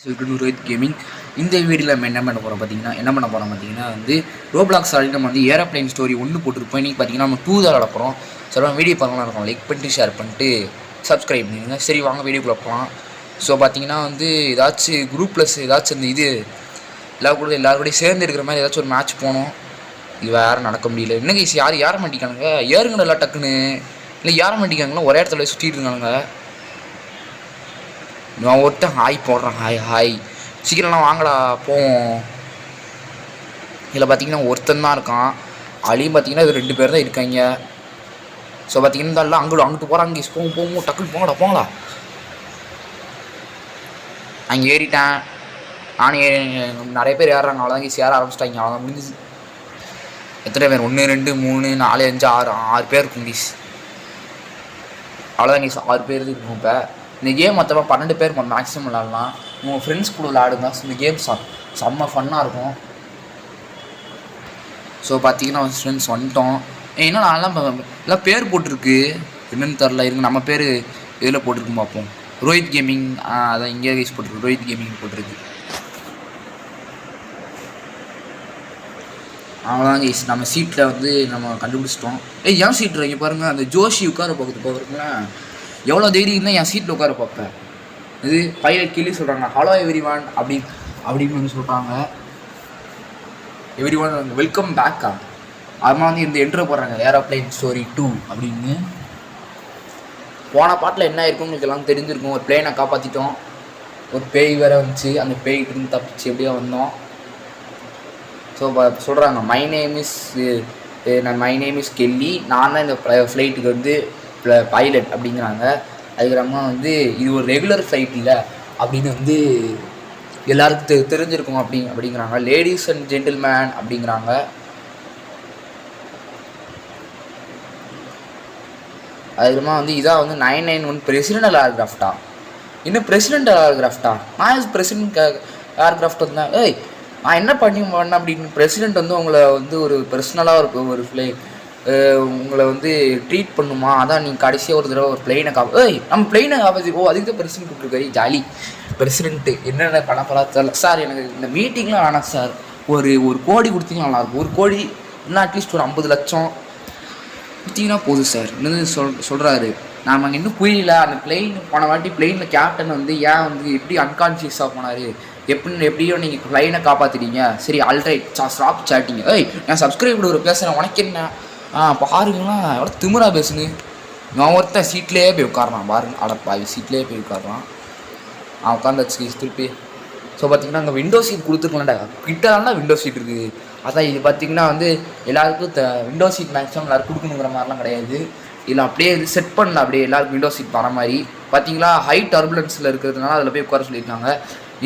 Welcome to Rohit gaming. இந்த வீடியோவில் நம்ம என்ன பண்ண போகிறோம் பார்த்தீங்கன்னா வந்து ரோப்ளாக்ஸ் ஆடி நம்ம வந்து ஏரோப்ளைன் ஸ்டோரி 1 போட்டிருப்போம். இன்றைக்கி பார்த்தீங்கன்னா நம்ம 2 தான் நடக்கிறோம். சரி வீடியோ பார்க்கலாம் இருக்கும், லைக் பண்ணிட்டு ஷேர் பண்ணிட்டு சப்ஸ்கிரைப் பண்ணிடுங்க. சரி வாங்க வீடியோக்குள்ளே போகலாம். ஸோ பார்த்தீங்கன்னா வந்து ஏதாச்சும் குரூப் ப்ளஸ் ஏதாச்சும் அந்த இது எல்லாருக்கூடையும் சேர்ந்து இருக்கிற மாதிரி ஏதாச்சும் ஒரு மேட்ச் போகணும். இது வேறு நடக்க முடியல. இன்னும் யாரும் ஏற மாட்டேங்கானுங்க, ஏறுங்கடா எல்லாம் டக்குன்னு. இல்லை ஏற மாட்டேங்காங்களா, ஒரே இடத்துல சுற்றிட்டு இருக்கானுங்க. நான் ஒருத்தன் ஹாய் போடுறான், ஹாய் சீக்கிரம்லாம் வாங்கடா போவோம். இதில் பார்த்தீங்கன்னா ஒருத்தன் தான் இருக்கான். அழியும் பார்த்தீங்கன்னா இது 2 பேர் தான் இருக்காங்க. ஸோ பார்த்தீங்கன்னா எல்லாம் அங்கிட்டு போகிறாங்க. போவோம் டக்குன்னு போங்களா. அங்கே ஏறிட்டேன் நானும் நிறைய பேர் ஏறுறாங்க. அவ்வளோதான் ஏற ஆரம்பிச்சிட்டாங்க. அவ்வளோதான் முடிஞ்சிச்சு. எத்தனை பேர்? 1 2 3 4 5 6 பேர் இருக்கும் கீஸ். அவ்வளோதான் 6 பேர் இருக்கும். இப்போ இந்த கேம் மொத்தமாக 12 பேர் மேக்ஸிமம் விளாட்லாம். உங்கள் ஃப்ரெண்ட்ஸ் கூட விளாடுங்க. இந்த கேம் செம்ம ஃபன்னாக இருக்கும். ஸோ பார்த்தீங்கன்னா ஃப்ரெண்ட்ஸ் வந்துட்டோம். ஏன்னா எல்லாம் பேர் போட்டிருக்கு, என்னென்னு தெரில. இருங்க நம்ம பேர் இதில் போட்டிருக்கும் பார்ப்போம். ரோஹித் கேமிங், அதான் இங்கே கைஸ் போட்டிருக்கு, ரோஹித் கேமிங் போட்டிருக்கு. அவ்வளோதான் கைஸ், நம்ம சீட்டில் வந்து நம்ம கண்டுபிடிச்சிட்டோம். ஏன் சீட்டு இங்கே பாருங்கள், அந்த ஜோஷி உட்கார பார்க்குறேன். எவ்வளோ தைரியம் தான் என் சீட்டில் உட்கார பார்ப்பேன். இது பைலட் கீழே சொல்கிறாங்க, ஹலோ எவ்ரிவான் அப்படின்னு வந்து சொல்கிறாங்க. எவ்ரிவான் வெல்கம் பேக்கா. அதுமாதிரி வந்து இந்த என்ட்ரு போடுறாங்க, ஏரோப்ளைன் ஸ்டோரி 2 அப்படின்னு. போன பாட்டில் என்ன இருக்கும் உங்களுக்கு எல்லாம் தெரிஞ்சிருக்கும். ஒரு பிளேனை காப்பாற்றிட்டோம், ஒரு பேய் வேறு வந்துச்சு, அந்த பேய்கிட்ட இருந்து தப்பிச்சு எப்படியோ வந்தோம். ஸோ சொல்கிறாங்க மை நேம் இஸ் கெல்லி, நான் தான் இந்த ஃப்ளைட்டுக்கு வந்து பைலட் அப்படிங்கிறாங்க. அதுக்கப்புறமா வந்து இது ஒரு ரெகுலர் ஃப்ளைட் இல்லை அப்படின்னு வந்து எல்லாருக்கும் தெரிஞ்சிருக்கும் அப்படிங்கிறாங்க. லேடிஸ் அண்ட் ஜென்டில்மேன் அப்படிங்கிறாங்க. அதுக்கப்புறமா வந்து இதான் வந்து 991 பிரசிடென்ட் ஏர்கிராஃப்டா. இன்னும் பிரசிடென்ட் ஏர்கிராஃப்டா? நான் பிரசிடென்ட் ஏர்கிராஃப்ட் வந்தேன். நான் என்ன பண்ணேன் அப்படின்னு, பிரசிடென்ட் வந்து உங்களை வந்து ஒரு பர்சனலாக இருக்கும் ஒரு உங்களை வந்து ட்ரீட் பண்ணுமா, அதான் நீங்கள் கடைசியாக ஒரு தடவை ஒரு பிளெயினை நம்ம பிளெயினை காப்பாற்றி அதுக்கு தான் பிரசிடென்ட் கூப்பிட்டுருக்காரு. ஜாலி பிரசிடென்ட்டு என்னென்ன பண்ண போகிறா சார். எனக்கு இந்த மீட்டிங்லாம் வேணாம் சார், ஒரு கோடி கொடுத்தீங்கன்னா நல்லாயிருக்கும். ஒரு கோடி இன்னும் அட்லீஸ்ட் ஒரு 50 லட்சம் கொடுத்தீங்கன்னா போதும் சார். இன்னும் சொல்கிறாரு. நாம் அங்கே இன்னும் புரியல. அந்த போன வாட்டி பிளெயினில் கேப்டன் வந்து ஏன் வந்து எப்படி அன்கான்ஷியஸாக போனார், எப்படியோ நீங்கள் பிளைனை காப்பாற்றிட்டீங்க. சரி ஆல்ரைட் ஸ்டாப் சாட்டிங்க. நான் சப்ஸ்கிரைப் ஒரு பேசுகிறேன், உனக்கு என்ன பாருங்களா எவ்வளோ திமிரா பேசுன்னு. நான் ஒருத்தன் சீட்லேயே போய் உட்காடுறான் பாருங்க. அடப்பாவி சீட்லேயே போய் உட்காடுறான். உட்காந்தாச்சு திருப்பி. ஸோ பார்த்தீங்கன்னா அங்கே விண்டோ சீட் கொடுத்துருக்கலாம்டா, கிட்டலாம் விண்டோ சீட் இருக்குது. அதான் இது பார்த்தீங்கன்னா வந்து எல்லாருக்கும் விண்டோ சீட் மேக்ஸிமம் எல்லோரும் கொடுக்கணுங்கிற மாதிரிலாம் கிடையாது. இல்லை அப்படியே இது செட் பண்ணல, அப்படியே எல்லாருக்கும் விண்டோ சீட் வர மாதிரி. பார்த்தீங்களா ஹை டர்புலன்ஸில் இருக்கிறதுனால அதில் போய் உட்கார சொல்லியிருக்காங்க.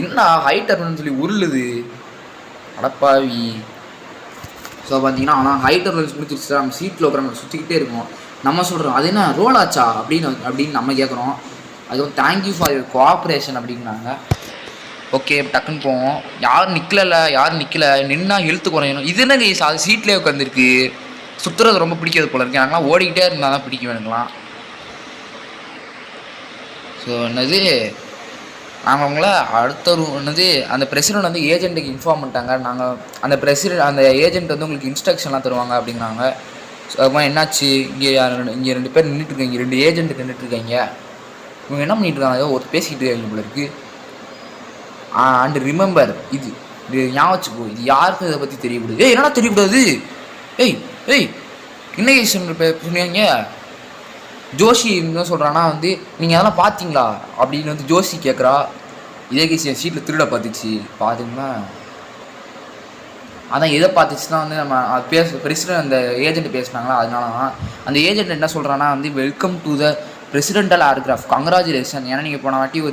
என்ன ஹை டர்புலன்ஸ் சொல்லி உருளுது, அடப்பாவி. ஸோ பார்த்தீங்கன்னா ஆனால் ஹை டர்புலன்ஸ் முடிச்சிருச்சு. நம்ம சீட்டில் உட்கார சுற்றிக்கிட்டே இருக்கோம். நம்ம சொல்கிறோம் அது என்ன ரோல் ஆச்சா அப்படின்னு நம்ம கேட்குறோம். அது வந்து தேங்க்யூ ஃபார் யுவர் கோஆப்ரேஷன் அப்படிங்கிறாங்க. ஓகே டக்குன்னு போவோம். யாரும் நிற்கல நின்னா இழுத்து குறையணும். இது என்ன அது சீட்லேயே உட்காந்துருக்கு. சுற்றுறது ரொம்ப பிடிக்காது போல இருக்கு. நாங்களாம் ஓடிக்கிட்டே இருந்தால் தான் பிடிக்க வேணுங்களாம். ஸோ என்னது நாங்கள் அவங்கள அடுத்த என்னது அந்த பிரசிடென்ட் வந்து ஏஜென்ட்டுக்கு இன்ஃபார்ம் பண்ணிட்டாங்க. நாங்கள் அந்த ஏஜென்ட் வந்து உங்களுக்கு இன்ஸ்ட்ரக்ஷன்லாம் தருவாங்க அப்படிங்கிறாங்க. ஸோ அதுமாதிரி என்னாச்சு, இங்கே 2 பேர் நின்றுட்டுருக்காங்க, 2 ஏஜென்ட்டு நின்றுட்டுருக்காங்க. இவங்க என்ன பண்ணிட்டுருக்காங்க, ஏதோ ஒரு பேசிக்கிட்டு இருக்காங்க போல இருக்குது. அண்ட் ரிமெம்பர் இது ஞாபகம் வச்சுக்கோ, இது யாருக்கும் இதை பற்றி தெரியக்கூடாது. என்னடா தெரியக்கூடாது? என்ன சொன்னீங்க? ஜோஷி என்ன சொல்கிறான்னா வந்து நீங்கள் அதெல்லாம் பார்த்தீங்களா அப்படின்னு வந்து ஜோஷி கேட்குறா. இதே கேஸ் என் சீட்டில் திருட பார்த்துச்சு. பார்த்தீங்கன்னா அதான் எதை பார்த்துச்சுன்னா வந்து நம்ம அது பிரசிடென்ட் அந்த ஏஜென்ட் பேசுனாங்களா, அதனால தான் அந்த ஏஜென்ட் என்ன சொல்கிறான்னா வந்து welcome to the presidential aircraft, congratulation. ஏன்னா நீங்கள் போன வாட்டி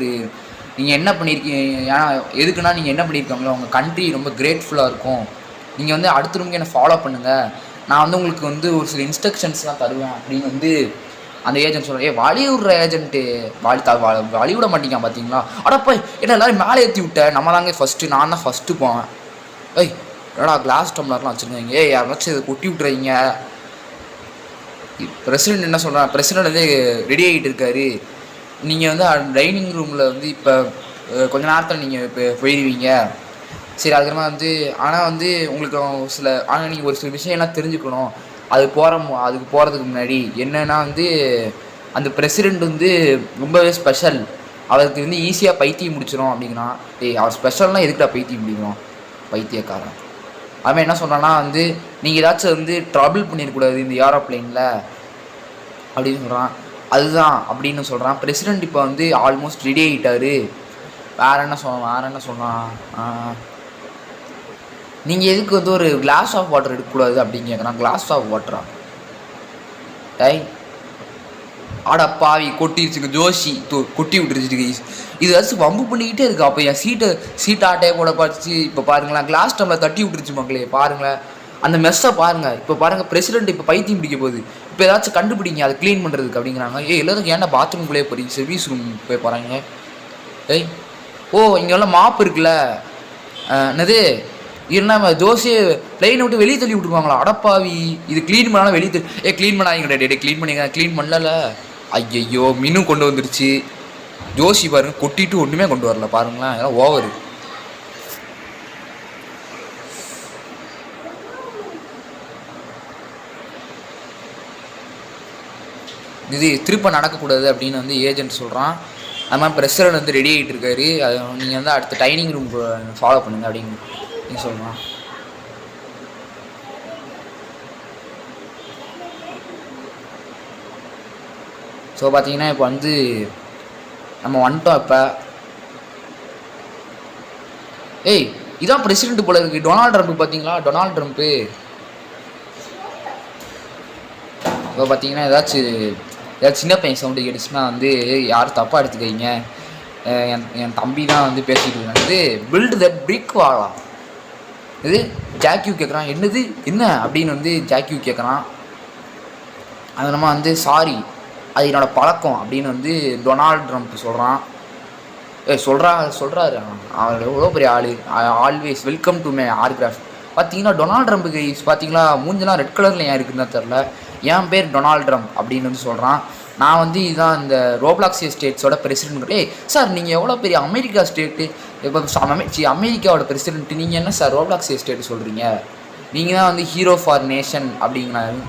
நீங்கள் என்ன பண்ணியிருக்கீங்க, ஏன்னா எதுக்குன்னா நீங்கள் என்ன பண்ணியிருக்காங்களோ உங்கள் கண்ட்ரி ரொம்ப கிரேட்ஃபுல்லாக இருக்கும். நீங்கள் வந்து அடுத்த ரூமுக்கு என்ன ஃபாலோ பண்ணுங்கள், நான் வந்து உங்களுக்கு வந்து ஒரு சில இன்ஸ்ட்ரக்ஷன்ஸ்லாம் தருவேன் அப்படின்னு வந்து அந்த ஏஜென்ட் சொல்கிறேன். வழி விடுற ஏஜென்ட்டு வழி விட மாட்டீங்க பார்த்தீங்களா. அடப்பா என்ன எல்லோரும் மேலே ஏற்றி விட்டேன். நம்ம தாங்க ஃபஸ்ட்டு, நான் தான் ஃபஸ்ட்டு போவேன். என்னடா கிளாஸ் டம்ளர்லாம் வச்சுருக்கீங்க, யாராச்சும் இதை கொட்டி விட்டுறீங்க. பிரசிடென்ட் என்ன சொல்கிறேன், பிரசிடென்ட் வந்து ரெடி ஆகிட்டு இருக்காரு. நீங்கள் வந்து டைனிங் ரூமில் வந்து இப்போ கொஞ்ச நேரத்தில் நீங்கள் இப்போ போயிடுவீங்க. சரி அதுக்கப்புறமா வந்து ஆனால் வந்து உங்களுக்கு ஆனால் நீங்கள் ஒரு சில விஷயம்லாம் தெரிஞ்சுக்கணும். அதுக்கு போகிறதுக்கு முன்னாடி என்னென்னா வந்து அந்த பிரசிடெண்ட் வந்து ரொம்பவே ஸ்பெஷல். அவருக்கு வந்து ஈஸியாக பைத்தியம் முடிச்சிடும் அப்படிங்கிறான். அவர் ஸ்பெஷல்னால் எதுக்குடா பைத்தியம் முடிக்கணும் பைத்தியக்காரன். அவன் என்ன சொன்னான்னா வந்து நீங்கள் ஏதாச்சும் வந்து ட்ரபிள் பண்ணிடக்கூடாது இந்த ஏரோப்ளைனில் அப்படின்னு சொல்கிறான். அதுதான் அப்படின்னு சொல்கிறான். பிரசிடெண்ட் இப்போ வந்து ஆல்மோஸ்ட் ரெடி ஆகிட்டார். வேறு என்ன சொன்னான் நீங்கள் எதுக்கு வந்து ஒரு கிளாஸ் ஆஃப் வாட்டர் எடுக்கக்கூடாது அப்படின்னு கேட்குறான். கிளாஸ் ஆஃப் வாட்டரா? ஆடா பாவி கொட்டிடுச்சுங்க. ஜோஷி கொட்டி விட்டுருச்சுட்டு இது ஏதாச்சும் வம்பு பண்ணிக்கிட்டே இருக்கு. அப்போ என் சீட் ஆட்டையை கூட பார்த்துச்சு. இப்போ பாருங்களேன் கிளாஸ் டம்ளர் தட்டி விட்டுருச்சு மக்களே. பாருங்களேன் அந்த மெஸ்ஸை பாருங்கள். இப்போ பாருங்கள் பிரசிடெண்ட் இப்போ பைத்தியம் பிடிக்க போகுது. இப்போ ஏதாச்சும் கண்டுபிடிங்க அதை க்ளீன் பண்ணுறதுக்கு அப்படிங்கிறாங்க. எல்லாத்துக்கும் ஏன்டா பாத்ரூம்குள்ளே போகிறீங்க? சர்வீஸ் ரூம் போய் போகிறாங்க. இங்கெல்லாம் மாப்பு இருக்குல்ல என்னது இல்லைன்னா ஜோசி ப்ளைனை விட்டு வெளியே தள்ளி விட்டுருவாங்களா? அடப்பாவி இது க்ளீன் பண்ணாலும் வெளியே க்ளீன் பண்ணாதீங்கடா. க்ளீன் பண்ணிங்க. க்ளீன் பண்ணல. ஐயையோ மீனும் கொண்டு வந்துருச்சு. ஜோசி பாருங்க கொட்டிட்டு ஒன்றுமே கொண்டு வரல. பாருங்களேன் இதெல்லாம் ஓவரு. இது திருப்ப நடக்கக்கூடாது அப்படின்னு வந்து ஏஜென்ட் சொல்கிறான். அது மாதிரி பிரசிடெண்ட் வந்து ரெடி ஆகிட்டு இருக்காரு. அது நீங்கள் வந்து அடுத்த டைனிங் ரூம் ஃபாலோ பண்ணுங்க அப்படின்னு சொல்கிறான். ஸோ பார்த்தீங்கன்னா இப்போ வந்து நம்ம வந்துட்டோம். இப்போ இதான் பிரசிடெண்ட் போல இருக்குது. டொனால்டு ட்ரம்ப் பார்த்தீங்களா? டொனால்டு ட்ரம்ப்பு இப்போ பார்த்தீங்கன்னா ஏதாச்சும் சின்ன பையன் சவுண்டு கேட்டுச்சுன்னா வந்து யாரும் தப்பாக எடுத்துக்கிறீங்க. என் தம்பி தான் வந்து பேசிகிட்டு இருக்காங்க. இது பில்டு த பிரிக் வாலா. இது ஜாக்யூ கேட்குறான். என்ன அப்படின்னு வந்து ஜாக்யூ கேட்குறான். அது நம்ம வந்து சாரி அது என்னோடய பழக்கம் அப்படின்னு வந்து டொனால்டு ட்ரம்ப் சொல்கிறான். சொல்கிறாரு அவர் எவ்வளோ பெரிய ஆல்வேஸ் வெல்கம் டு மை ஆர்கிராஃப்ட். பார்த்தீங்கன்னா டொனால்டு ட்ரம்ப்புக்கு பார்த்தீங்களா மூஞ்செல்லாம் ரெட் கலரில் ஏன் இருக்குதுன்னு தான் தெரில. என் பேர் டொனால்டு ட்ரம்ப் அப்படின்னு வந்து சொல்கிறான். நான் வந்து இதுதான் இந்த ரோப்ளாக்ஸ் ஸ்டேட்ஸோட பிரசிடென்ட். சார் நீங்கள் எவ்வளோ பெரிய அமெரிக்கா ஸ்டேட்டு இப்போ அமெரிக்காவோட பிரசிடென்ட் நீங்கள் என்ன சார் ரோப்ளாக்ஸ் ஸ்டேட்டு சொல்கிறீங்க? நீங்கள் தான் வந்து ஹீரோ ஃபார் நேஷன் அப்படிங்கிறாரு.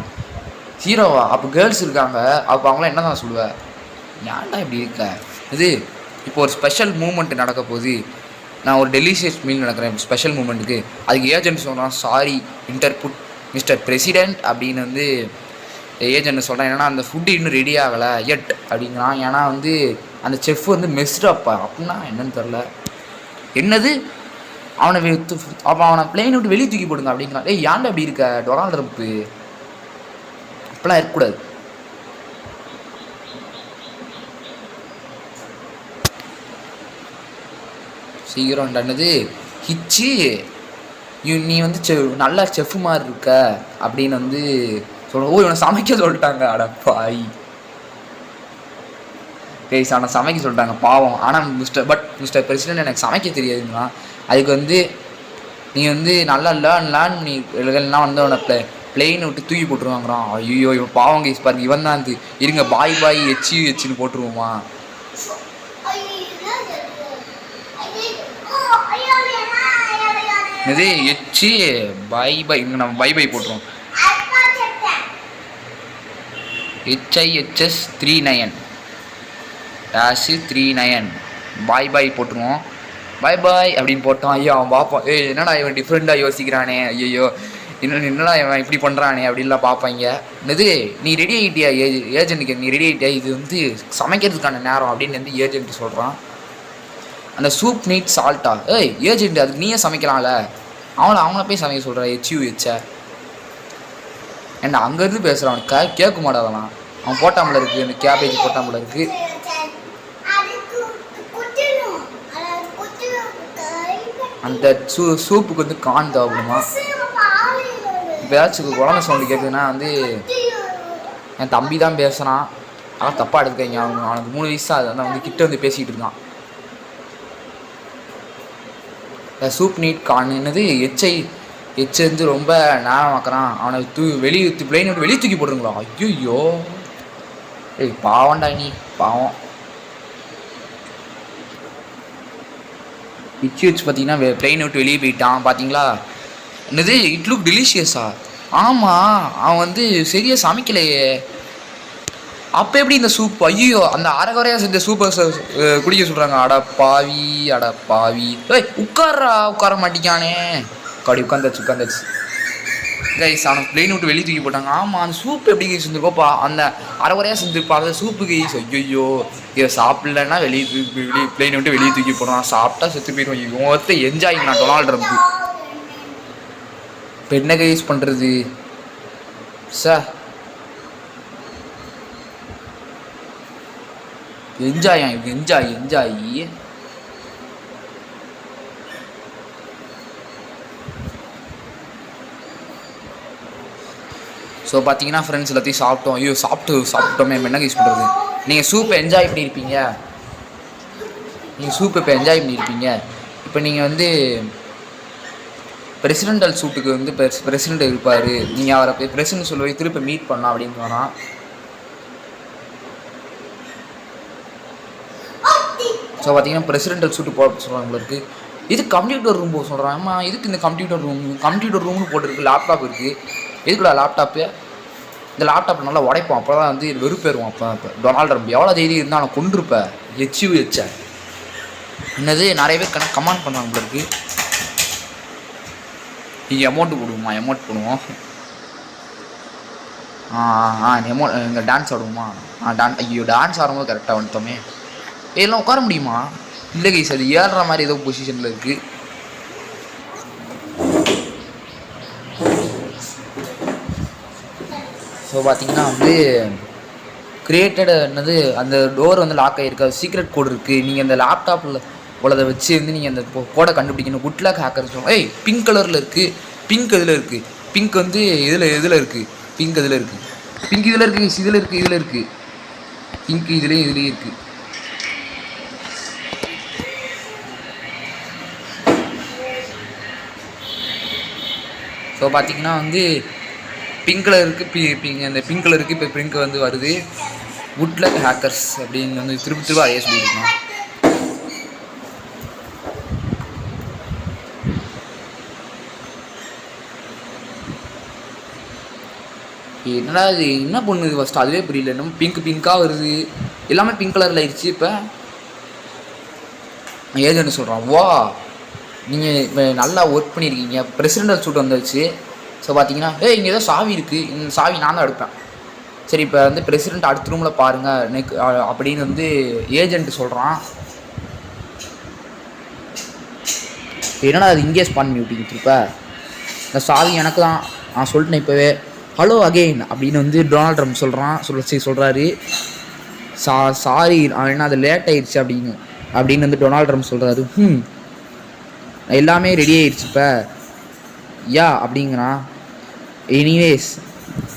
ஹீரோவா? அப்போ கேர்ள்ஸ் இருக்காங்க. அப்போ அவங்களாம் என்ன தான் சொல்லுவேன்? ஏன்டா இப்படி இருக்க? இது இப்போ ஒரு ஸ்பெஷல் மூமெண்ட் நடக்க போகுது. நான் ஒரு டெலிஷியஸ் மீல் நடக்கிறேன் ஸ்பெஷல் மூமெண்ட்டுக்கு. அதுக்கு ஏஜென்ட் சொல்கிறான் சாரி இன்டர்புட் மிஸ்டர் பிரசிடெண்ட் அப்படின்னு வந்து ஏஜென்ட் சொல்கிறேன். ஏன்னா அந்த ஃபுட்டு இன்னும் ரெடி ஆகலை எட் அப்படிங்கிறான். ஏன்னா வந்து அந்த செஃப் வந்து மெஸ்டப்பா அப்படின்னா என்னன்னு தெரில. என்னது அவனை பிளேன் விட்டு வெளியே தூக்கி போடுங்க அப்படிங்கிறான். ஏன்டா அப்படி இருக்க டொனால்டு ட்ரம்ப்பு? அப்பெல்லாம் இருக்கக்கூடாது. சீக்கிரம் என்னது ஹிச்சு நீ வந்து நல்லா செஃப் மாதிரி இருக்க அப்படின்னு வந்து சொல்ல. இவனை சமைக்க சொல்லிட்டாங்க. அடப்பாய் கைஸ் அவனை சமைக்க சொல்லிட்டாங்க பாவம். ஆனால் மிஸ்டர் பிரசிடென்ட் எனக்கு சமைக்க தெரியாதுங்களா. அதுக்கு வந்து நீ வந்து நல்லா லேர்ன் நீ இல்லைன்னா வந்து அவனை பிளெயினை விட்டு தூக்கி போட்டுருவாங்கிறான். ஐயோ இவன் பாவம் கைஸ் பாருங்க. இவன் தான் வந்து இருங்க பாய் எச்சின்னு போட்டுருவோமா? இது எச்சி பை இங்கே நம்ம பை போட்டுருவோம். HIHS 39 -39 பாய் போட்டுருவோம். பாய் அப்படின்னு போட்டோம். ஐயோ அவன் பார்ப்பான். என்னடா இவன் டிஃப்ரெண்ட்டாக யோசிக்கிறானே. ஐயோ என்னடா இவன் இப்படி பண்ணுறானே அப்படின்லாம் பார்ப்பாங்க. இது நீ ரெடி ஆகிட்டியா ஏஜென்ட்டுக்கு? நீ ரெடி ஆகிட்டியா? இது வந்து சமைக்கிறதுக்கான நேரம் அப்படின்னு வந்து ஏஜென்ட் சொல்கிறான். அந்த சூப் நீட் சால்ட்டா? ஏஜென்ட் அதுக்கு நீயே சமைக்கலாம்ல. அவனை போய் சமைக்க சொல்கிறான். HUH என்ன அங்கேருந்து பேசுகிறான். அவனுக்கு கேட்க மாட்டாதான். அவன் போட்டாமல் இருக்குது. அந்த கேபேஜ் போட்டாமல் இருக்குது. அந்த சூப்புக்கு வந்து கான் தேவைப்படுமா? இப்போ ஏதாச்சும் குழந்தை சவுண்டு கேட்குதுன்னா வந்து என் தம்பி தான் பேசுகிறான். ஆனால் தப்பாக எடுத்துக்கங்க. அவனுக்கு 3 வயசு தான். அதை வந்து கிட்ட வந்து பேசிகிட்டு இருக்கான். சூப் நீட் கான் என்னது எச் வந்து ரொம்ப நேரம் ஆக்குறான். அவனை பிளேன் விட்டு வெளியே தூக்கி போட்டுருங்களா? ஐயோ பாவம்டா நீ பாவம். பிச்சு வச்சு பார்த்தீங்கன்னா ப்ளெயின் விட்டு வெளியே போயிட்டான் பார்த்தீங்களா. என்னது இட் லுக் டெலிஷியஸா? ஆமாம், அவன் வந்து சரியாக சமைக்கலையே. அப்போ எப்படி இந்த சூப்? ஐயோ, அந்த அரைகுறையாக செஞ்ச சூப்பை குடிக்க சொல்கிறாங்க. அட பாவி, அட பாவி. ஏய் உட்கார்றா, உட்கார மாட்டிக்கானே. கடி உட்காந்துச்சு. கைஸ் அவனை ப்ளெயின் விட்டு வெளியே தூக்கி போட்டாங்க. ஆமாம், அந்த சூப் எப்படி கைஸ் செஞ்சுருக்கோப்பா, அந்த அரைகுறையாக செஞ்சுருப்பா அந்த சூப்பு கைஸ். ஐயோ, இதை சாப்பிட்லன்னா வெளியே ப்ளெயின் விட்டு வெளியே தூக்கி போடுறான். சாப்பிட்டா செத்து போயிடுவோம். இவன் ஒருத்த என்ஜாய் நான் டொனால்ட் ட்ரம்ப். இப்போ என்ன கைஸ் பண்ணுறது சார்? என்ஜாய். ஸோ பார்த்தீங்கன்னா ஃப்ரெண்ட்ஸ் எல்லாத்தையும் சாப்பிட்டோம். ஐயோ சாப்பிட்டோமே என்ன யூஸ் பண்ணுறது? நீங்கள் சூப்பை என்ஜாய் பண்ணியிருப்பீங்க. இப்போ நீங்கள் வந்து பிரசிடென்டல் சூட்டுக்கு வந்து பிரசிடென்ட் இருப்பார். நீங்கள் அவரை போய் பிரசிடென்ட் சொல்லுவோம் திருப்பி மீட் பண்ணலாம் அப்படின்னு சொன்னால். ஸோ பார்த்தீங்கன்னா பிரசிடென்டல் சூட்டு போட சொல்கிறாங்க உங்களுக்கு. இது கம்ப்யூட்டர் ரூம் போக சொல்கிறாங்க. அம்மா இதுக்கு இந்த கம்ப்யூட்டர் ரூம்னு போட்டுருக்கு. லேப்டாப் இருக்குது. எதுக்குடா லேப்டாப்பு? இந்த லேப்டாப் நல்லா உடைப்போம். அப்போ தான் வந்து வெறுப்பேறுவோம். அப்போ டொனால்ட் ட்ரம்ப் எவ்வளோ தைரியம் இருந்தால் நான் கொண்டிருப்பேன். வச்சேன் என்னது நிறைய பேர் கமெண்ட் பண்ணுறாங்க உங்களுக்கு. நீங்கள் அமௌண்ட் போடுவோம். இங்கே டான்ஸ் ஆடுவோமா? ஐயோ டான்ஸ் ஆடும்போது கரெக்டாக வந்துட்டோமே. இதெல்லாம் உட்கார முடியுமா? இல்லை கைஸ், அது ஏறுற மாதிரி ஏதோ பொசிஷனில் இருக்குது. ஸோ பார்த்தீங்கன்னா வந்து கிரியேட்டட் என்னது அந்த டோர் வந்து லாக் ஆகிருக்கு. அது சீக்ரெட் கோடு இருக்குது. நீங்கள் அந்த லேப்டாப்பில் உள்ளதை வச்சு வந்து நீங்கள் அந்த கோடை கண்டுபிடிக்கணும். குட் லக் ஹேக்கர் சொல்லுவோம். பிங்க் கலரில் இருக்குது. பிங்க் இதில் இருக்குது. பிங்க் வந்து இதில் இருக்குது. பிங்க் இதில் இருக்குது. பிங்க் இதில் இருக்குது. பிங்க் இதுலேயும் இருக்குது. ஸோ பார்த்தீங்கன்னா வந்து பிங்க் கலருக்கு அந்த பிங்க் கலருக்கு இப்போ பிங்க் வந்து வருது. குட் லக் ஹேக்கர்ஸ் அப்படின்னு வந்து திரும்ப அதே சொல்லியிருக்கோம். என்னடா இது என்ன பண்ணுது ஃபஸ்ட்டு அதுவே புரியல. நம்ம பிங்காக வருது. எல்லாமே பிங்க் கலரில் ஆயிடுச்சு. இப்போ ஏஜென்ட் சொல்கிறான், வா நீங்கள் இப்போ நல்லா ஒர்க் பண்ணியிருக்கீங்க. பிரசிடென்டல் சூட் வந்துச்சு. ஸோ பார்த்தீங்கன்னா இங்கே ஏதோ சாவி இருக்குது. இந்த சாவி நான் தான் எடுப்பேன். சரி இப்போ வந்து பிரசிடென்ட் அடுத்த ரூமில் பாருங்கள் அப்படின்னு வந்து ஏஜென்ட் சொல்கிறான். என்னடா அது இங்கே ஸ்பான் பண்ணி விட்டிருப்ப? இந்த சாவி எனக்கு தான், நான் சொல்லிட்டேன் இப்போவே. ஹலோ அகெயின் அப்படின்னு வந்து டொனால்ட் ட்ரம்ப் சொல்கிறாரு. சாரி ஏன்னா அது லேட் ஆயிடுச்சு அப்படின்னு வந்து டொனால்ட் ட்ரம்ப் சொல்கிறாரு. எல்லாமே ரெடி ஆயிடுச்சு இப்போ அப்படிங்கிறான். எனிவேஸ்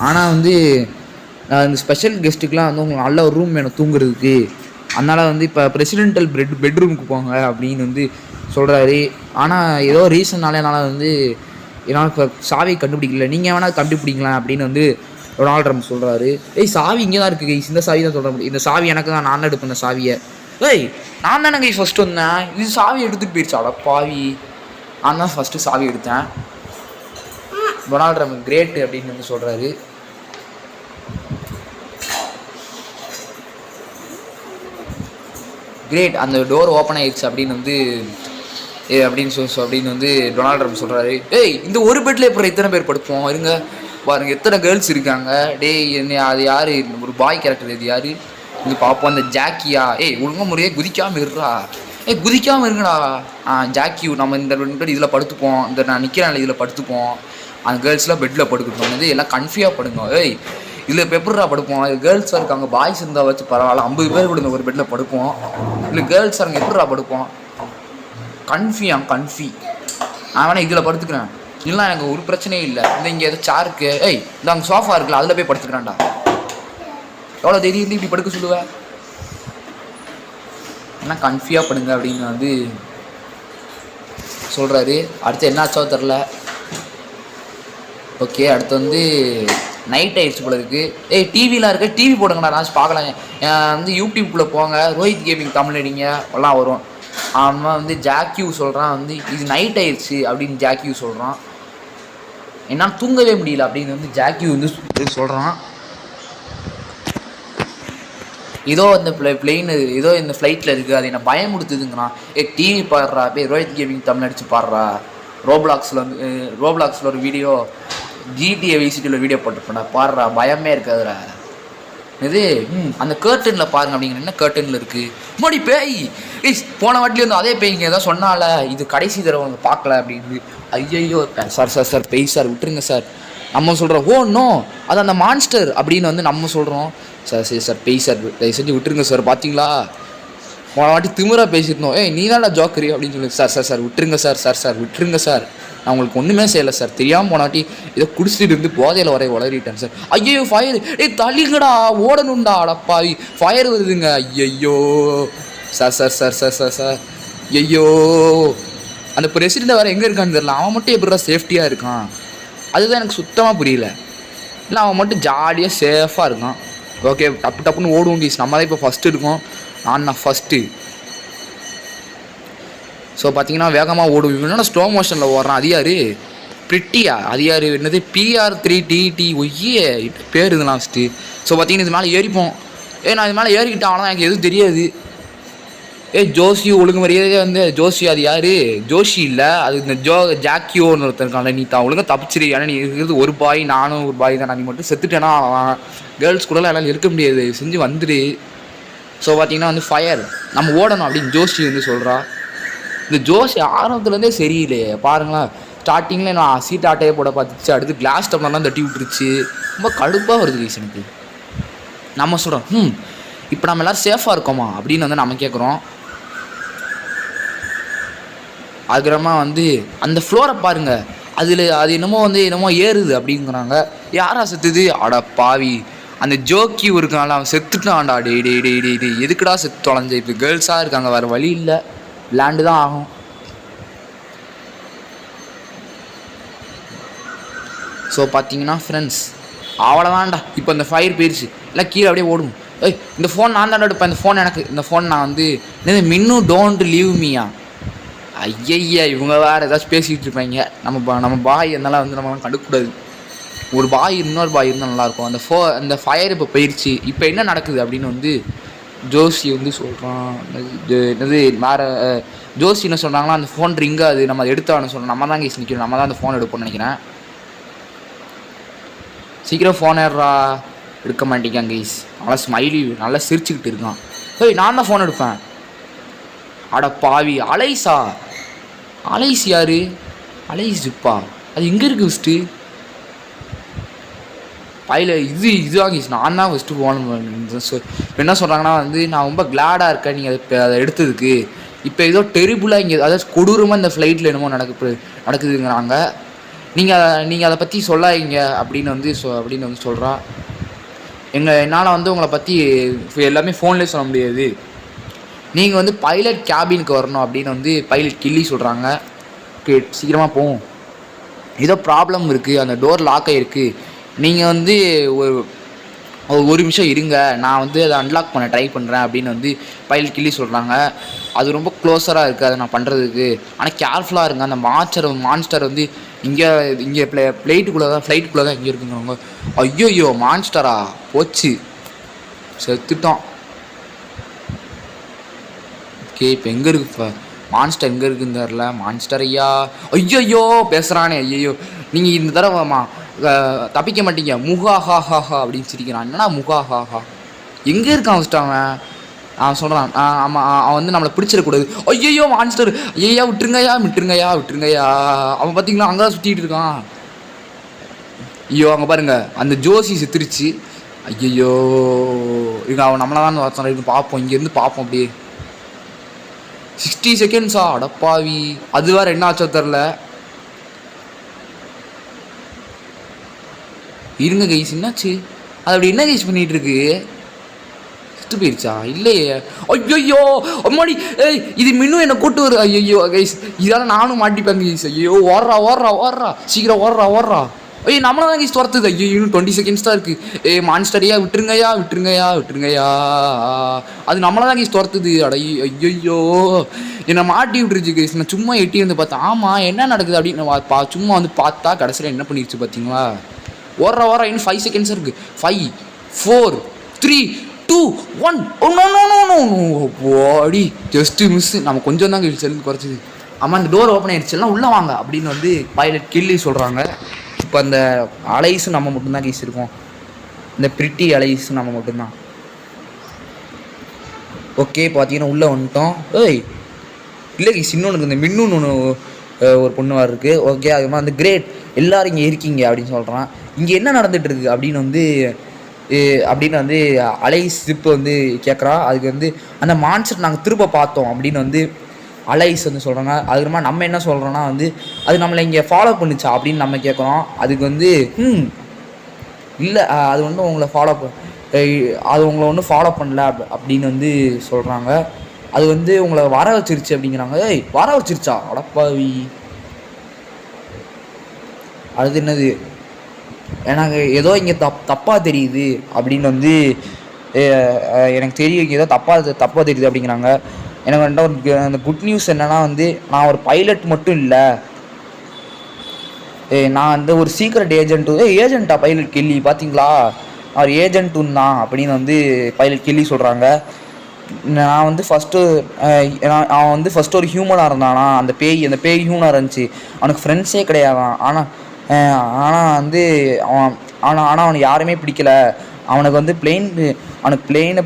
ஆனால் வந்து இந்த ஸ்பெஷல் கெஸ்ட்டுக்கெலாம் வந்து உங்களுக்கு நல்ல ஒரு ரூம் வேணும் தூங்குறதுக்கு. அதனால் வந்து இப்போ பிரசிடென்டல் பெட்ரூமுக்கு போங்க அப்படின்னு வந்து சொல்கிறாரு. ஆனால் ஏதோ ரீசன்னால என்னால் வந்து என்னால் இப்போ சாவி கண்டுபிடிக்கல. நீங்கள் வேணால் கண்டுபிடிக்கலாம் அப்படின்னு வந்து டொனால்ட் ட்ரம்ப் சொல்கிறாரு. சாவி இங்கே தான் இருக்குது கைஸ். இந்த சாவி தான் சொல்ல முடியும். இந்த சாவி எனக்கு தான், நான் தான் எடுப்பேன் இந்த சாவியை. நான் தானே கைஸ் ஃபஸ்ட்டு வந்தேன். இது சாவி எடுத்துகிட்டு போயிடுச்சாடா பாவி. நான் தான் ஃபஸ்ட்டு சாவி எடுத்தேன். டொனால்ட் ட்ரம்ப் கிரேட் அப்படின்னு வந்து சொல்கிறாரு. கிரேட், அந்த டோர் ஓப்பன் ஆயிடுச்சு அப்படின்னு வந்து அப்படின்னு வந்து டொனால்ட் ட்ரம்ப் சொல்கிறாரு. இந்த ஒரு பெட்டில் இப்போ இத்தனை பேர் படுப்போம் இருங்க பாருங்க, எத்தனை கேர்ள்ஸ் இருக்காங்க. என்ன அது யார்? ஒரு பாய் கேரக்டர். இது யார்? இது பார்ப்போம். அந்த ஜாக்கியா? ஒழுங்காக முறையே குதிக்காமல் இருறா. குதிக்காமல் இருங்கடா. ஜாக்கி நம்ம இந்த 2 பேர் இதில் படுத்துப்போம். இந்த நான் நிற்கிறேன் இதில் படுத்துப்போம். அந்த கேர்ள்ஸ்லாம் பெட்டில் படுக்கட்டும். வந்து எல்லாம் கன்ஃபியூவாக படுங்க. இதில் இப்போ எப்படிடா படுப்போம்? இது கேர்ள்ஸாக இருக்காங்க. பாய்ஸ் இருந்தால் வச்சு பரவாயில்ல. 50 பேர் கூட இந்த ஒரு பெட்டில் படுப்போம். இல்லை கேர்ள்ஸாக இருங்க எப்படிடா படுப்போம்? கன்ஃபி நான் வேணா இதில் படுத்துக்கிறேன். இல்லை எனக்கு ஒரு பிரச்சனையும் இல்லை. இந்த இங்கே எதோ சேருக்கு இந்த அங்கே சோஃபா இருக்குல்ல அதில் போய் படுத்துக்கிறேன்டா. எவ்வளோ தைரியம் இப்படி படுக்க சொல்லுவேன்? ஏன்னா கன்ஃபியூவாக படுங்க அப்படின்னு வந்து சொல்கிறாரு. அடுத்து என்ன ஆச்சோ தெரில. ஓகே, அடுத்து வந்து நைட் ஆயிடுச்சு போல இருக்குது. டிவிலாம் இருக்குது. டிவி போடுங்கடா நான் பார்க்கலாம். வந்து யூடியூப்குள்ளே போங்க. ரோஹித் கேமிங் தமிழ் அடிங்க எல்லாம் வரும். அவன் வந்து ஜாக்யூ சொல்கிறான் வந்து இது நைட் ஆயிடுச்சு அப்படின்னு ஜாக்யூ சொல்கிறான். என்னால் தூங்கவே முடியல அப்படின்னு வந்து ஜாக்யூ வந்து சொல்கிறான். ஏதோ இந்த பிளெயின் ஏதோ இந்த ஃப்ளைட்டில் இருக்குது, அது என்ன பயமுடுத்துதுங்கிறான். டிவி பாடுறா, போய் ரோஹித் கேமிங் தமிழ் அடித்து பாடுறா. ரோப்ளாக்ஸில் ஒரு வீடியோ, GTA விசிட்டியில் வீடியோ போட்டுருப்பேன்டா, பாடுறா, பயமே இருக்காதுடா. இது அந்த கேர்டனில் பாருங்க அப்படிங்கிற. என்ன கேர்டனில் இருக்குது மோடி பேய்? போன வாட்டிலே வந்து அதே பேய்ங்க ஏதோ சொன்னால, இது கடைசி தடவை அவங்க பார்க்கல அப்படின்னு. ஐயோ சார் பேய் சார் விட்டுருங்க சார் நம்ம சொல்கிறோம். ஓ நோ அது அந்த மான்ஸ்டர் அப்படின்னு வந்து நம்ம சொல்கிறோம். சார் சரி சார் பேய் சார் தயவு செஞ்சு விட்டுருங்க சார். பார்த்தீங்களா போன வாட்டி திமிராக பேசியிருந்தோம். நீ தான்டா ஜோக்கரி அப்படின்னு சொல்லி. சார் விட்டுருங்க சார் விட்டுருங்க சார், நான் உங்களுக்கு ஒன்றுமே செய்யலை சார், தெரியாமல் போன வாட்டி ஏதோ குடிச்சிட்டு இருந்து போதையில் வளரிட்டேன் சார். ஐயோ ஃபயர், தள்ளிங்கடா ஓடணும்டா, அடப்பாவி ஃபயர் வருதுங்க. ஐயோ சார் ஐயோ அந்த பிரசிடெண்ட் வேறு எங்கே இருக்கான்னு தெரியல. அவன் மட்டும் எப்படிடா சேஃப்டியாக இருக்கான், அதுதான் எனக்கு சுத்தமாக புரியல. இல்லை அவன் மட்டும் ஜாலியாக சேஃபாக இருக்கான். ஓகே டப்புன்னு ஓடுவோம் கீஸ். நம்ம தான் இப்போ ஃபஸ்ட்டு இருக்கோம். நான் ஃபஸ்ட்டு. ஸோ பார்த்தீங்கன்னா வேகமாக ஓடுவோம். என்னன்னா ஸ்லோ மோஷனில் ஓடுறான். அது யார்? பிரிட்டியா? அது யார்? என்னது PR3TT ஒய்யே பேர் இது லாஸ்ட்டு. ஸோ பார்த்தீங்கன்னா இது மேலே ஏறிப்போம். நான் இது மேலே ஏறிக்கிட்டேன், ஆனால் எனக்கு எதுவும் தெரியாது. ஜோஷி ஒழுங்கு மரியாதையே வந்து ஜோஷி. அது யார்? ஜோஷி இல்லை, அது இந்த ஜாக்கியோன்னு ஒருத்தர் இருக்கான்ல. நீ தான் ஒழுங்காக தப்பிச்சிரு. ஏன்னா நீ இருக்கிறது ஒரு பாய், நானும் ஒரு பாய் தான். நீ மட்டும் செத்துட்டேன்னா கேர்ள்ஸ் கூடலாம் எல்லாம் இருக்க முடியாது, செஞ்சு வந்துடு. ஸோ பார்த்தீங்கன்னா வந்து ஃபயர் நம்ம ஓடணும் அப்படின்னு ஜோஷி வந்து சொல்கிறா. இந்த ஜோஷி ஆரம்பத்துலேருந்தே சரியில்லையே பாருங்களேன். ஸ்டார்டிங்கில் நான் சீட் ஆட்டையே போட பார்த்துச்சு, அடுத்து கிளாஸ் டம்ளர்லாம் தட்டி விட்டுருச்சு. ரொம்ப கடுப்பாக வருது ரீசனுக்கு. நம்ம சொல்கிறோம் இப்போ நம்ம எல்லோரும் சேஃபாக இருக்கோமா அப்படின்னு வந்து நம்ம கேட்குறோம். அதுக்கப்புறமா வந்து அந்த ஃப்ளோரை பாருங்கள், அது என்னமோ ஏறுது அப்படிங்கிறாங்க. யாரா செத்துது? அட பாவி, அந்த ஜோக்கி இருக்கான்ல அவன் செத்துட்டான்டா. டே எதுக்குடா செத்து தொலைஞ்ச? இப்போ கேர்ள்ஸாக இருக்காங்க, வேறு வழி இல்லை, விளாண்டு தான் ஆகும். ஸோ பார்த்தீங்கன்னா ஃப்ரெண்ட்ஸ் அவ்வளோதான்டா. இப்போ இந்த ஃபயர் போயிடுச்சு, இல்லை கீழே அப்படியே ஓடும். இந்த ஃபோன் நான் தான் எடுப்பேன், இந்த ஃபோன் எனக்கு. இந்த ஃபோன் நான் வந்து மின்னு டோன்ட் லீவ் மீயா. ஐயய்யா இவங்க வேறு ஏதாச்சும் பேசிகிட்டு இருப்பாங்க. நம்ம பாய் இருந்தாலும் வந்து நம்ம கண்டுக்கூடாது. ஒரு பாய் இன்னொரு பாய் இருந்தால் நல்லாயிருக்கும். அந்த ஃபயர் இப்போ போயிடுச்சு. இப்போ என்ன நடக்குது அப்படின்னு வந்து ஜோஷி வந்து சொல்கிறான். என்னது வேறு ஜோஷி என்ன சொல்கிறாங்களா, அந்த ஃபோன் ரிங்காது, நம்ம அதை எடுத்தான்னு சொல்கிறோம். நம்ம தான் கேஸ் நிற்கிறோம், நம்ம தான் அந்த ஃபோன் எடுப்போம்னு நினைக்கிறேன். சீக்கிரம் ஃபோன் ஏறா. எடுக்க மாட்டேங்கான் கைஸ். நல்லா ஸ்மைலி நல்லா சிரிச்சுக்கிட்டு இருக்கான். நான் தான் ஃபோன் எடுப்பேன். அட பாவி, அலைஸ் யாரு? அலைஸ்ப்பா, அது எங்கே இருக்குது ஃபஸ்ட்டு? பையில இதுதான் கைஸ், நான் தான் ஃபஸ்ட்டு ஃபோன். என்ன சொல்கிறாங்கன்னா வந்து நான் ரொம்ப கிளாடாக இருக்கேன் நீங்கள் அதை எடுத்ததுக்கு. இப்போ ஏதோ டெரிபுளாக இங்கே அதாவது கொடூரமாக இந்த ஃப்ளைட்டில் என்னமோ நடக்குதுங்கிறாங்க. நீங்கள் அதை பற்றி சொல்லாதீங்க அப்படின்னு வந்து சொல்கிறா. என்னால் வந்து உங்களை பற்றி எல்லாமே ஃபோன்லேயே சொல்ல முடியாது, நீங்கள் வந்து பைலட் கேபினுக்கு வரணும் அப்படின்னு வந்து பைலட் கில்லி சொல்கிறாங்க. சீக்கிரமாக போவோம், ஏதோ ப்ராப்ளம் இருக்குது, அந்த டோர் லாக் ஆகிருக்கு, நீங்கள் வந்து ஒரு நிமிஷம் இருங்க, நான் வந்து அதை அன்லாக் பண்ண ட்ரை பண்ணுறேன் அப்படின்னு வந்து பைலட் கில்லி சொல்கிறாங்க. அது ரொம்ப க்ளோஸராக இருக்குது அதை நான் பண்ணுறதுக்கு, ஆனால் கேர்ஃபுல்லாக இருங்க. அந்த மான்ஸ்டர் வந்து இங்கே ஃப்ளைட்டுக்குள்ளே தான் இங்கே இருக்குங்கிறவங்க. ஐயோ மான்ஸ்டரா போச்சு, செத்துட்டோம். ஓகே இப்போ எங்கே இருக்கு மான்ஸ்டர்? எங்கே இருக்குன்னு தெரில. மான்ஸ்டர் ஐயா, ஐயோ பேசுகிறானே. ஐயோ நீங்கள் இந்த தடவை தப்பிக்க மாட்டீங்க, முகாஹாஹா அப்படின்னு சிரிக்கிறான். என்னன்னா முகாஹாஹா? எங்கே இருக்கான் ஃபஸ்ட்டு அவன் சொல்கிறான். ஆமாம், அவன் வந்து நம்மளை பிடிச்சிடக்கூடாது. ஐயோ மான்ஸ்டர், ஐயா விட்டுருங்கய்யா. அவன் பார்த்தீங்களா அங்கே தான் சுற்றிட்டு இருக்கான். ஐயோ அங்கே பாருங்க, அந்த ஜோசி செத்துருச்சு. ஐயோ இங்கே அவன் நம்மளை தான் இருந்து பார்ப்போம், இங்கேருந்து பார்ப்போம். அப்படியே 60 செகண்ட்ஸா? அடப்பாவி, அது வேறு என்ன ஆச்சோ தெரில. இருங்க கைஸ், என்னாச்சு? அது அப்படி என்ன கைஸ் பண்ணிகிட்டு இருக்கு? செத்து போயிடுச்சா? இல்லையே. ஐயோ அம்மாடி, இது மின்னும் என்னை கூட்டு வரு. ஐயோ கைஸ், இதெல்லாம் நானும் மாட்டிப்பேங்க கைஸ். ஐயோ ஓடுறா, சீக்கிரம் ஓடுறா. ஐயோ நம்மள தான் கைஸ் துரத்துது. ஐயோ இன்னும் 20 செகண்ட்ஸ் தான் இருக்குது. மான்ஸ்டரியா விட்டுருங்கய்யா விட்டுருங்கய்யா விட்டுருங்கய்யா. அது நம்மள தான் கைஸ் துரத்துது. அட ஐயோ என்னை மாட்டி விட்டுருச்சு கைஸ். நான் சும்மா எட்டி வந்து பார்த்தேன். ஆமாம் என்ன நடக்குது அப்படின்னு சும்மா வந்து பார்த்தா கடைசியில் என்ன பண்ணிடுச்சு பார்த்தீங்களா? ஓடுற இன்னும் 5 செகண்ட்ஸ் இருக்குது. 5 4 3 2 1. போடி ஜஸ்ட்டு மிஸ். நம்ம கொஞ்சம் தான் கைஸ் செல்லு குறைச்சிது. ஆமாம் இந்த டோர் ஓப்பன் ஆயிடுச்சுலாம் உள்ளே வாங்க அப்படின்னு வந்து பைலட் கில்லி சொல்கிறாங்க. இப்போ அந்த அலைஸும் நம்ம மட்டும்தான் கைஸ் இருக்கோம். இந்த பிரிட்டி அலைஸும் நம்ம மட்டும்தான். ஓகே பார்த்தீங்கன்னா உள்ளே வந்துட்டோம். ஏய் இல்லை கைஸ் இன்னொன்று இருக்குது. இந்த மின்னுன்னு ஒன்று ஒரு பொண்ணு இருக்குது. ஓகே அதுமாதிரி அந்த கிரேட் எல்லோரும் இங்கே இருக்கீங்க அப்படின்னு சொல்கிறான். இங்கே என்ன நடந்துகிட்ருக்கு அப்படின்னு வந்து அலைஸ் இப்போ வந்து கேட்குறான். அதுக்கு வந்து அந்த மான்ஸ்டர் நாங்கள் திரும்ப பார்த்தோம் அப்படின்னு வந்து அலைஸ் வந்து சொல்கிறாங்க. அதுக்கப்புறமா நம்ம என்ன சொல்கிறோன்னா வந்து அது நம்மளை இங்கே ஃபாலோ பண்ணிச்சா அப்படின்னு நம்ம கேட்குறோம். அதுக்கு வந்து இல்லை அது வந்து உங்களை அது உங்களை ஒன்றும் ஃபாலோ பண்ணல அப்படின்னு வந்து சொல்கிறாங்க. அது வந்து உங்களை வர வச்சிருச்சு அப்படிங்கிறாங்க. ஏய் வர வச்சிருச்சா அடப்பாவி. அது என்னது எனக்கு ஏதோ இங்கே தப்பாக தெரியுது அப்படின்னு வந்து எனக்கு தெரியும். இங்கே ஏதோ தப்பாக தெரியுது அப்படிங்கிறாங்க. எனக்கு வந்துட்டு அந்த குட் நியூஸ் என்னென்னா வந்து நான் ஒரு பைலட் மட்டும் இல்லை, நான் வந்து ஒரு சீக்ரெட் ஏஜென்ட்டா பைலட் கில்லி பார்த்தீங்களா அவர் ஏஜென்ட்டுன்னு தான் அப்படின்னு வந்து பைலட் கில்லி சொல்கிறாங்க. நான் வந்து அவன் வந்து ஃபஸ்ட்டு ஒரு ஹியூமனாக இருந்தானா. அந்த பேய் ஹியூமனாக இருந்துச்சு. அவனுக்கு ஃப்ரெண்ட்ஸே கிடையாதான். ஆனால் வந்து அவனுக்கு யாருமே பிடிக்கல. அவனுக்கு வந்து பிளெயினை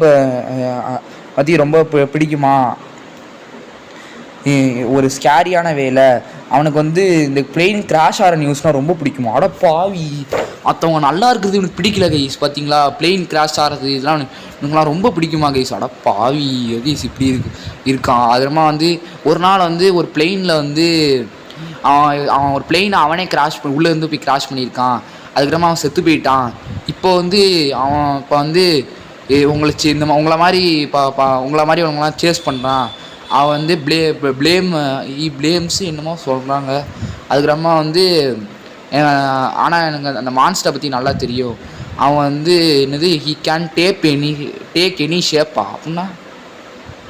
பற்றி ரொம்ப பிடிக்குமா. ஒரு ஸ்கேரியான வேலை அவனுக்கு வந்து இந்த பிளெயின் கிராஷ் ஆகிற நியூஸ்னால் ரொம்ப பிடிக்குமா. அட பாவி மற்றவங்க நல்லா இருக்கிறது இவனுக்கு பிடிக்கல கைஸ். பார்த்தீங்களா பிளெயின் கிராஷ் ஆகிறது இதெல்லாம் இவனுக்குலாம் ரொம்ப பிடிக்குமா கைஸ். அட பாவி கைஸ் இப்படி இருக்கான். அதுமா வந்து ஒரு நாள் வந்து ஒரு பிளெயினில் வந்து அவன் ஒரு பிளெயினை அவனே உள்ளேருந்து போய் கிராஷ் பண்ணியிருக்கான். அதுக்கப்புறமா அவன் செத்து போயிட்டான். இப்போ வந்து அவன் இப்போ வந்து உங்களை மாதிரி அவங்களாம் சேஸ் பண்ணுறான். அவன் வந்து பிளேம்ஸ் என்னமோ சொல்கிறாங்க. அதுக்கப்புறமா வந்து ஆனால் எனக்கு அந்த மான்ஸ்டரை பற்றி நல்லா தெரியும். அவன் வந்து என்னது ஹீ கேன் டேக் எனி ஷேப்பா அப்படின்னா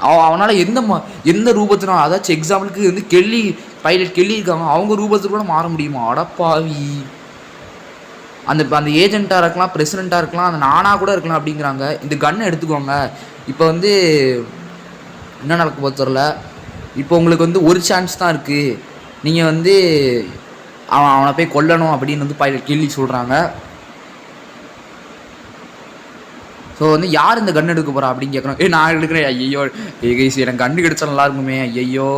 அவனால் எந்த ரூபத்தினாலும் அதாச்சும் எக்ஸாம்பிளுக்கு வந்து பைலட் கெல்லி இருக்காங்க அவங்க ரூபத்துக்கு கூட மாற முடியுமா. அடப்பாவி அந்த ஏஜென்ட்டாக இருக்கலாம் பிரசிடெண்ட்டாக இருக்கலாம் அந்த நானாக கூட இருக்கலாம் அப்படிங்கிறாங்க. இந்த கன்னை எடுத்துக்கோங்க. இப்போ வந்து என்ன நடக்க போக தெரில. இப்போ உங்களுக்கு வந்து ஒரு சான்ஸ் தான் இருக்குது. நீங்கள் வந்து அவனை போய் கொல்லணும் அப்படின்னு வந்து பைலட் கெல்லி சொல்கிறாங்க. ஸோ வந்து யார் இந்த கன்று எடுக்க போகிறா அப்படின்னு கேட்குறோம். நான் எடுக்கிறேன். ஐயோ கைஸ் எனக்கு கன்று கிடச்சா நல்லா இருக்குமே. ஐயோ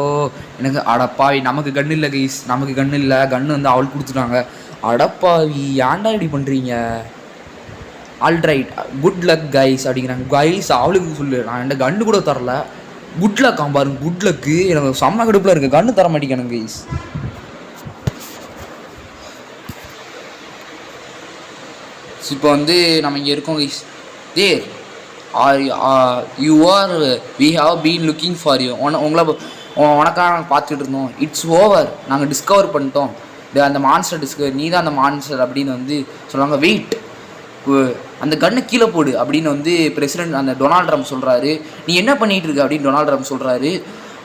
எனக்கு அடப்பாவி நமக்கு கன்று இல்லை கைஸ். நமக்கு கன்று இல்லை. கன்று வந்து அவளுக்கு கொடுத்துட்டாங்க. அடப்பாவி ஏன்டா இப்படி பண்ணுறீங்க. ஆல்ரைட் குட் லக் கைஸ் அப்படிங்கிறாங்க. கைஸ் அவளுக்கு சொல்லு நான் என்கிட்ட கன்று கூட தரல. குட் லக் பாருங்க. குட் லக்கு எனக்கு செம்ம கடுப்பில் இருக்குது. கன்று தர மாட்டேங்கிறாங்க கைஸ். இப்போ வந்து நம்ம இங்கே இருக்கோம் guys. There you are we have been looking for you. உனக்காக நாங்கள் பார்த்துட்டு இருந்தோம். It's over. நாங்கள் டிஸ்கவர் பண்ணிட்டோம் அந்த மான்ஸ்டர் நீ தான் அந்த மான்ஸ்டர் அப்படின்னு வந்து சொல்லுவாங்க. வெயிட் அந்த கன்னை கீழே போடு அப்படின்னு வந்து பிரசிடென்ட் அந்த டொனால்ட் ட்ரம்ப் சொல்கிறாரு. நீ என்ன பண்ணிகிட்டு இருக்க அப்படின்னு டொனால்ட் ட்ரம்ப் சொல்கிறாரு.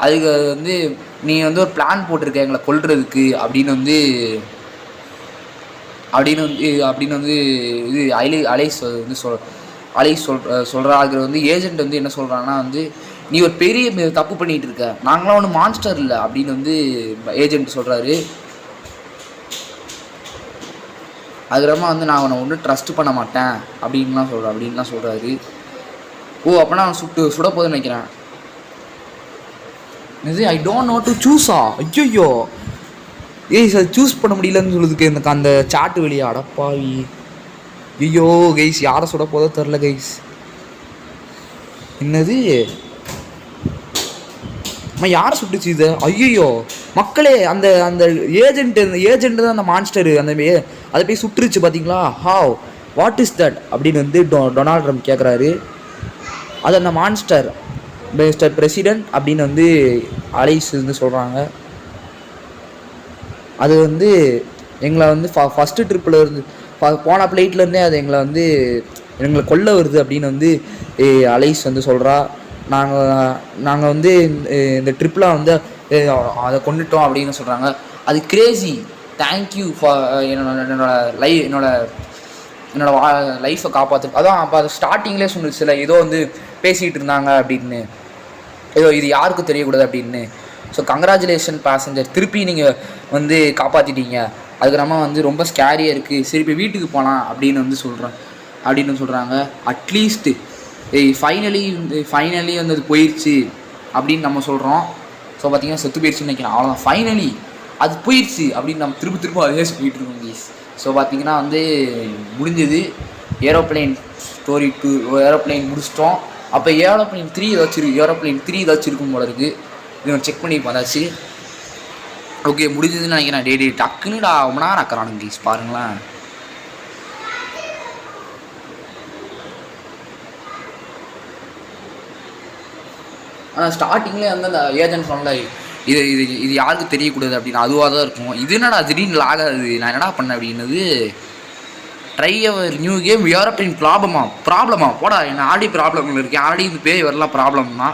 அதுக்கு வந்து நீ வந்து ஒரு பிளான் போட்டிருக்க எங்களை கொல்றதுக்கு அப்படின்னு வந்து இது அலைஸ் வந்து சொல்கிறா. அது வந்து ஏஜென்ட் வந்து என்ன சொல்கிறாங்கன்னா வந்து நீ ஒரு பெரிய தப்பு பண்ணிகிட்டு இருக்க. நாங்களாம் ஒன்றும் மான்ஸ்டர் இல்லை அப்படின்னு வந்து ஏஜென்ட் சொல்கிறாரு. அதுக்கப்புறமா வந்து நான் அவனை ஒன்றும் ட்ரஸ்ட் பண்ண மாட்டேன் அப்படின்லாம் சொல்கிறாரு. அப்போனா அவன் சுட போதுன்னு நினைக்கிறேன். இது ஐ டோன்ட் நோ டு சூஸா. ஐயோ சார் சூஸ் பண்ண முடியலன்னு சொல்லுதுக்கு எனக்கு அந்த சாட்டு வெளியே. அடப்பாவி ஐயோ கைஸ் யாரை சுட போதோ தெரில கைஸ். என்னது யாரை சுட்டுச்சு இது. ஐயோ மக்களே அந்த ஏஜென்ட் தான் அந்த மான்ஸ்டரு அதை போய் சுட்டுருச்சு பார்த்தீங்களா. ஹாவ் வாட் இஸ் தட் அப்படின்னு வந்து டொனால்ட் ட்ரம்ப் கேட்குறாரு. அது அந்த மான்ஸ்டர் மிஸ்டர் பிரசிடென்ட் அப்படின்னு வந்து அலைஸ் வந்து சொல்கிறாங்க. அது வந்து எங்களை வந்து ஃபஸ்ட்டு ட்ரிப்பில் இருந்து போன ஃப்ளைட்லேருந்தே அது எங்களை கொல்ல வருது அப்படின்னு வந்து அலைஸ் வந்து சொல்கிறா. நாங்கள் வந்து இந்த ட்ரிப்பில் வந்து அதை கொண்டுட்டோம் அப்படின்னு சொல்கிறாங்க. அது கிரேசி. தேங்க்யூ ஃபார் என்னோட லைஃப்பை காப்பாற்று. அதான் அப்போ அது ஸ்டார்டிங்லேயே சொன்னிச்சுல ஏதோ வந்து பேசிகிட்டு இருந்தாங்க அப்படின்னு, ஏதோ இது யாருக்கும் தெரியக்கூடாது அப்படின்னு. ஸோ கங்க்ராச்சுலேஷன் பேசஞ்சர், திருப்பி நீங்கள் வந்து காப்பாற்றிட்டீங்க. அதுக்கு நம்ம வந்து ரொம்ப ஸ்கேரியாக இருக்குது, சரி இப்போ வீட்டுக்கு போகலாம் அப்படின்னு வந்து சொல்கிறாங்க. அட்லீஸ்ட்டு ஃபைனலி வந்து அது போயிடுச்சு அப்படின்னு நம்ம சொல்கிறோம். ஸோ பார்த்திங்கன்னா செத்து போயிடுச்சுன்னு நினைக்கிறேன். அவ்வளோதான், ஃபைனலி அது போயிடுச்சு அப்படின்னு நம்ம திரும்ப அதே சொல்லிகிட்டு இருக்கோம் ப்ளீஸ். ஸோ பார்த்திங்கன்னா வந்து முடிஞ்சது ஏரோப்ளைன் ஸ்டோரி 2. ஏரோப்ளைன் முடிச்சிட்டோம். அப்போ ஏரோப்ளைன் 3 ஏதாச்சும் இருக்கும் போல இருக்குது. இது செக் பண்ணி பார்த்தாச்சு. ஓகே முடிஞ்சதுன்னு நினைக்கிறேன். டே டக்குன்னுடா ரொம்ப நேரம் ஆக்குறானுங்க ப்ளீஸ் பாருங்களேன். ஆனால் ஸ்டார்டிங்லேயே வந்து அந்த ஏஜென்ட் சொன்னல இது யாருக்கு தெரியக்கூடாது அப்படின்னு, அதுவாக தான் இருக்கும். இது என்னடா திடீர்னு ஆகாது, நான் என்னடா பண்ணேன் அப்படின்னது. Try our new game aeroplane ப்ராப்ளமா போடா, என்ன ஆல்ரெடி ப்ராப்ளமில் இருக்கேன், ஆல்ரெடி இந்த பேய் வரலாம் ப்ராப்ளம்னா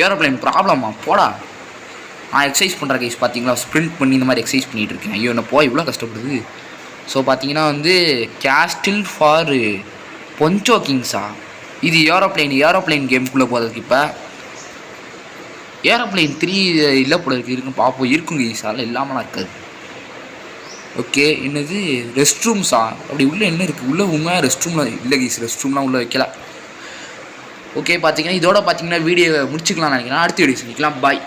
ஏரோப்ளைன் ப்ராப்ளமா போடா. நான் எக்ஸசைஸ் பண்ணுற கைஸ் பார்த்தீங்களா, ஸ்ப்ரிண்ட் பண்ணி இந்த மாதிரி எக்ஸசைஸ் பண்ணிகிட்டு இருக்கேன். ஐயோ என்ன போய் இவ்வளோ கஷ்டப்படுது. ஸோ பார்த்தீங்கன்னா வந்து கேஸ்டில் ஃபார் பொன்சோ கிங்ஸா, இது ஏரோப்ளைன் கேமுக்குள்ளே போகிறதுக்கு. இப்போ ஏரோப்ளைன் 3 இல்லை போல இருக்குன்னு பார்ப்போம். இருக்குங்க கைஸ், அதெல்லாம் இல்லாமலாம் இருக்காது. ஓகே என்னது ரெஸ்ட் ரூம்ஸா, அப்படி உள்ளே என்ன இருக்குது, உள்ளே உண்மையாக ரெஸ்ட் ரூமில் இல்லை கைஸ், ரெஸ்ட் ரூம்லாம் உள்ளே வைக்கல. ஓகே பார்த்தீங்கன்னா இதோட பார்த்தீங்கன்னா வீடியோ முடிச்சுக்கலாம் நினைக்கிறேன். அடுத்த வீடியோ சொல்லிக்கலாம். பாய்.